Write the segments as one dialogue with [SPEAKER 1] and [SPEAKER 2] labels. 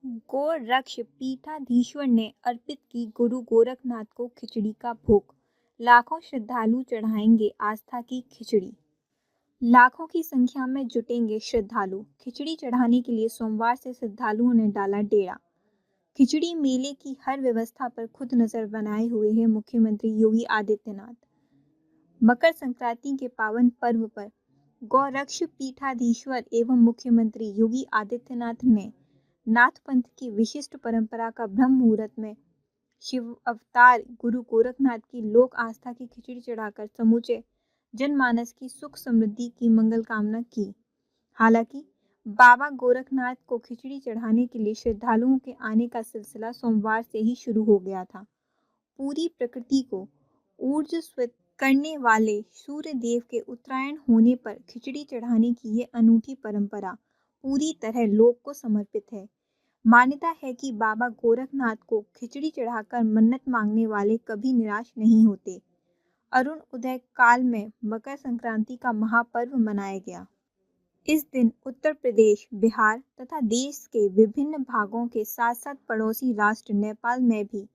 [SPEAKER 1] गोरक्ष पीठाधीश्वर ने अर्पित की गुरु गोरखनाथ को खिचड़ी का भोग। लाखों श्रद्धालु चढ़ाएंगे आस्था की खिचड़ी। लाखों की संख्या में जुटेंगे श्रद्धालु। खिचड़ी चढ़ाने के लिए सोमवार से श्रद्धालुओं ने डाला डेरा। खिचड़ी मेले की हर व्यवस्था पर खुद नजर बनाए हुए हैं मुख्यमंत्री योगी आदित्यनाथ। मकर संक्रांति के पावन पर्व पर गोरक्ष पीठाधीश्वर एवं मुख्यमंत्री योगी आदित्यनाथ ने नाथ पंथ की विशिष्ट परंपरा का ब्रह्म मुहूर्त में शिव अवतार गुरु गोरखनाथ की लोक आस्था की खिचड़ी चढ़ाकर समूचे जनमानस की सुख समृद्धि की मंगल कामना की। हालांकि बाबा गोरखनाथ को खिचड़ी चढ़ाने के लिए श्रद्धालुओं के आने का सिलसिला सोमवार से ही शुरू हो गया था। पूरी प्रकृति को ऊर्जान्वित करने वाले सूर्य देव के उत्तरायण होने पर खिचड़ी चढ़ाने की ये अनूठी परंपरा पूरी तरह लोक को समर्पित है। मान्यता है कि बाबा गोरखनाथ को खिचड़ी चढ़ाकर मन्नत मांगने वाले कभी निराश नहीं होते। अरुण उदय काल में मकर संक्रांति का महापर्व मनाया गया। इस दिन उत्तर प्रदेश, बिहार तथा देश के विभिन्न भागों के साथ साथ पड़ोसी राष्ट्र नेपाल में भी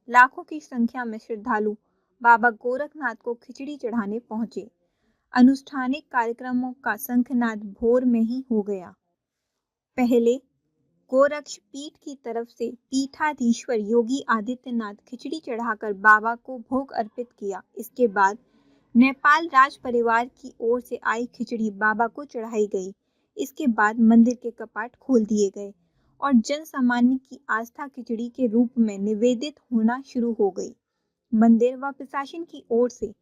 [SPEAKER 1] लाखों की संख्या में श्रद्धालु बाबा गोरखनाथ को खिचड़ी चढ़ाने पहुंचे। अनुष्ठानिक कार्यक्रमों का शंखनाद भोर में ही हो गया। पहले गोरक्ष पीठ की तरफ से पीठाधीश्वर योगी आदित्यनाथ खिचड़ी चढ़ाकर बाबा को भोग अर्पित किया। इसके बाद नेपाल राज परिवार की ओर से आई खिचड़ी बाबा को चढ़ाई गई। इसके बाद मंदिर के कपाट खोल दिए गए और जन सामान्य की आस्था खिचड़ी के रूप में निवेदित होना शुरू हो गई। मंदिर व प्रशासन की ओर से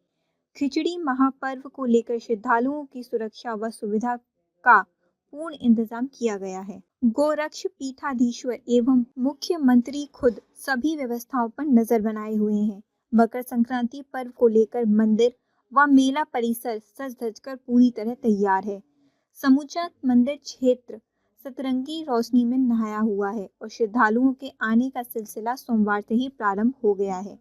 [SPEAKER 1] खिचड़ी महापर्व को लेकर श्रद्धालुओं की सुरक्षा व सुविधा का पूर्ण इंतजाम किया गया है। गोरक्ष पीठाधीश्वर एवं मुख्यमंत्री खुद सभी व्यवस्थाओं पर नजर बनाए हुए हैं। मकर संक्रांति पर्व को लेकर मंदिर व मेला परिसर सज धजकर पूरी तरह तैयार है। समूचा मंदिर क्षेत्र सतरंगी रोशनी में नहाया हुआ है और श्रद्धालुओं के आने का सिलसिला सोमवार से ही प्रारंभ हो गया है।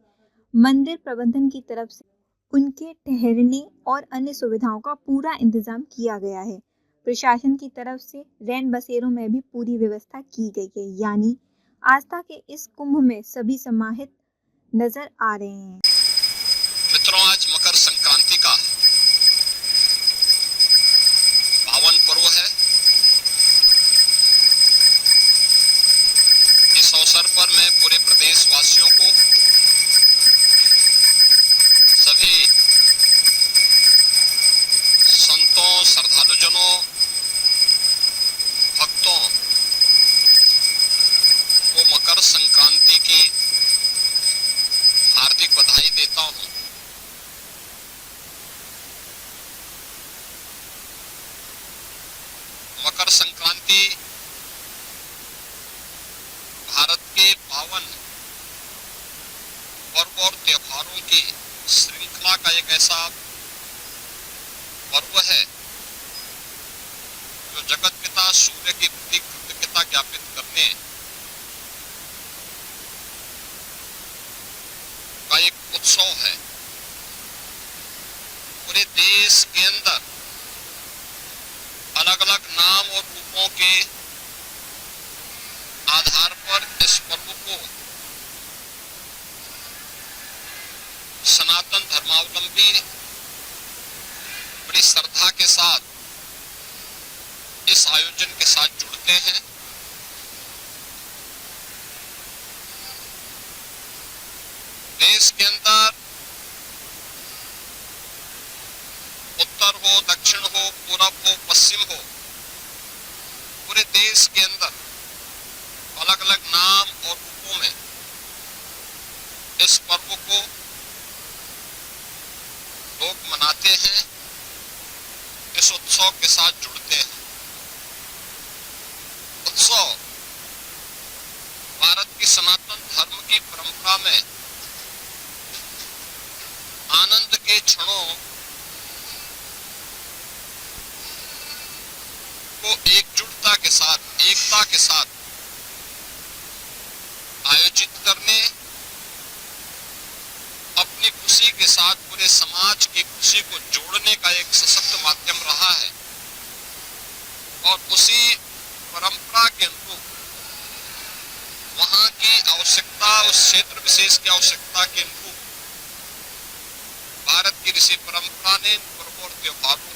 [SPEAKER 1] मंदिर प्रबंधन की तरफ से उनके ठहरने और अन्य सुविधाओं का पूरा इंतजाम किया गया है। प्रशासन की तरफ से रैन बसेरों में भी पूरी व्यवस्था की गई है। यानी आस्था के इस कुंभ में सभी समाहित नजर आ रहे हैं।
[SPEAKER 2] मित्रों, आज मकर संक्रांति का पावन पर्व है। इस अवसर पर मैं पूरे प्रदेशवासियों को, सभी संतों, श्रद्धालुजनों, भक्तों को मकर संक्रांति की हार्दिक बधाई देता हूं। मकर संक्रांति भारत के पावन पर्व और त्योहारों की श्रृंखला का एक ऐसा पर्व है जो जगत पिता सूर्य के प्रति कृतज्ञता ज्ञापित करने का एक उत्सव है। पूरे देश के अंदर अलग अलग नाम और रूपों के आधार पर इस पर्व को सनातन धर्मावलंबी बड़ी श्रद्धा के साथ इस आयोजन के साथ जुड़ते हैं। देश के अंदर उत्तर हो, दक्षिण हो, पूरब हो, पश्चिम हो, पूरे देश के अंदर अलग अलग नाम और रूपों में इस पर्व को लोग मनाते हैं, इस उत्सव के साथ जुड़ते हैं। उत्सव भारत की सनातन धर्म की परंपरा में आनंद के क्षणों को एकजुटता के साथ, एकता के साथ आयोजित करने, अपनी खुशी के साथ पूरे समाज की खुशी को जोड़ने का एक सशक्त माध्यम रहा है। और उसी परंपरा के अनुरूप वहां की आवश्यकता, उस क्षेत्र विशेष की आवश्यकता के अनुरूप भारत की ऋषि परंपरा ने इन पर्वों और त्योहारों को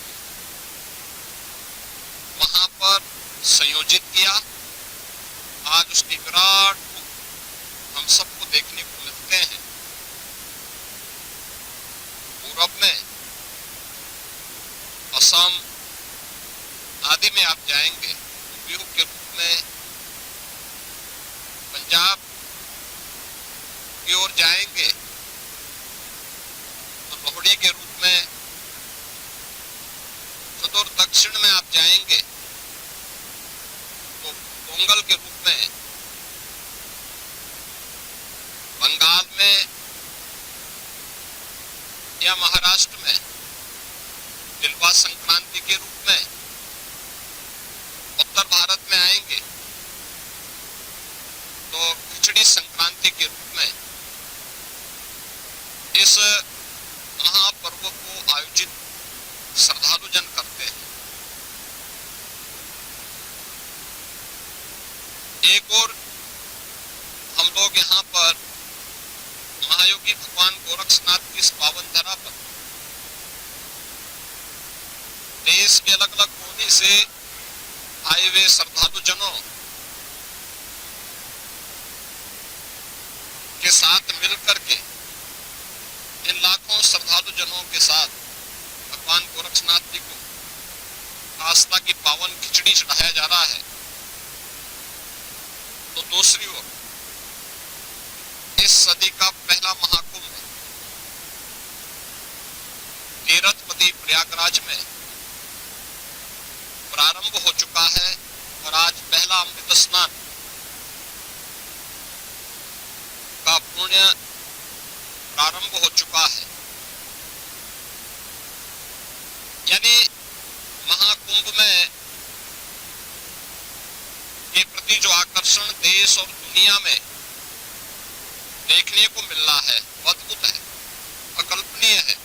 [SPEAKER 2] वहां पर संयोजित किया। आज उसकी विराट रूप हम सबको देखने को मिलते हैं। पूरब में असम आदि में आप जाएंगे तो बिहू के रूप में, पंजाब की ओर जाएंगे तो लोहड़ी के रूप में, सुदूर दक्षिण में आप जाएंगे तो पोंगल के रूप में, बंगाल में या महाराष्ट्र में तिलवा संक्रांति के रूप में, उत्तर भारत में आएंगे तो खिचड़ी संक्रांति के रूप में इस महापर्व को आयोजित श्रद्धालु जन करते हैं। एक और हम लोग यहाँ पर महायोगी भगवान गोरक्षनाथ की इस पावन धरा पर देश के अलग अलग कोने से आए हुए श्रद्धालु जनों के साथ मिलकर के, इन लाखों श्रद्धालु जनों के साथ भगवान गोरक्षनाथ जी को आस्था की पावन खिचड़ी चढ़ाया जा रहा है। तो दूसरी ओर इस सदी का पहला महाकुंभ तीर्थपति प्रयागराज में प्रारंभ हो चुका है और आज पहला अमृत स्नान का पुण्य प्रारंभ हो चुका है। यानी महाकुंभ में के प्रति जो आकर्षण देश और दुनिया में देखने को मिल रहा है वो अद्भुत है, अकल्पनीय है।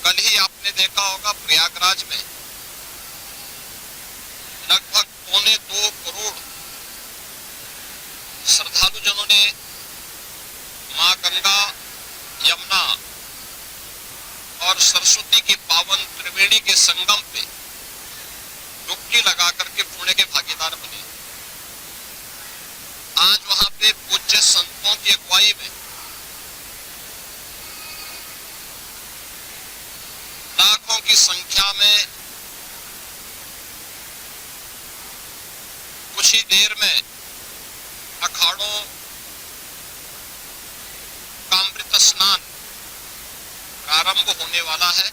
[SPEAKER 2] कल ही आपने देखा होगा प्रयागराज में लगभग 1.25 करोड़ श्रद्धालु जनों ने मां गंगा, यमुना और सरस्वती के पावन त्रिवेणी के संगम पे डुबकी लगा करके पुण्य के भागीदार बने। आज वहां पे पूज्य संतों की अगुवाई में लाखों की संख्या में कुछ ही देर में अखाड़ों का अमृत स्नान प्रारंभ होने वाला है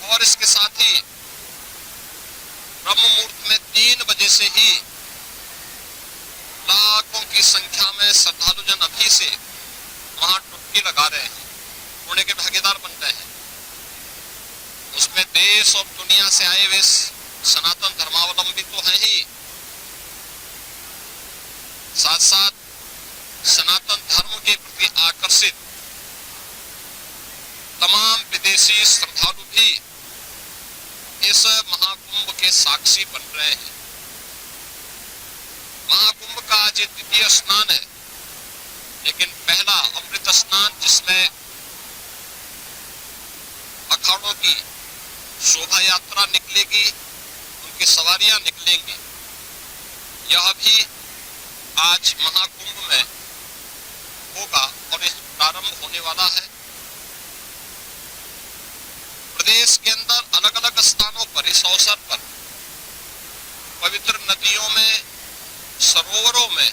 [SPEAKER 2] और इसके साथ ही ब्रह्म मुहूर्त में 3 बजे से ही लाखों की संख्या में श्रद्धालु जन अभी से वहां डुबकी लगा रहे हैं, पुण्य के भागीदार बन रहे हैं। उसमें देश और दुनिया से आए हुए सनातन धर्मावलंबी तो हैं ही, साथ साथ सनातन धर्म के प्रति आकर्षित तमाम विदेशी श्रद्धालु भी इस महाकुंभ के साक्षी बन रहे हैं। महाकुंभ का आज द्वितीय स्नान है, लेकिन पहला अमृत स्नान जिसमें अखाड़ों की शोभा यात्रा निकलेगी, उनकी सवारियां निकलेंगी, यह भी आज महाकुंभ में होगा और इस प्रारंभ होने वाला है। प्रदेश के अंदर अलग अलग स्थानों पर इस अवसर पर पवित्र नदियों में, सरोवरों में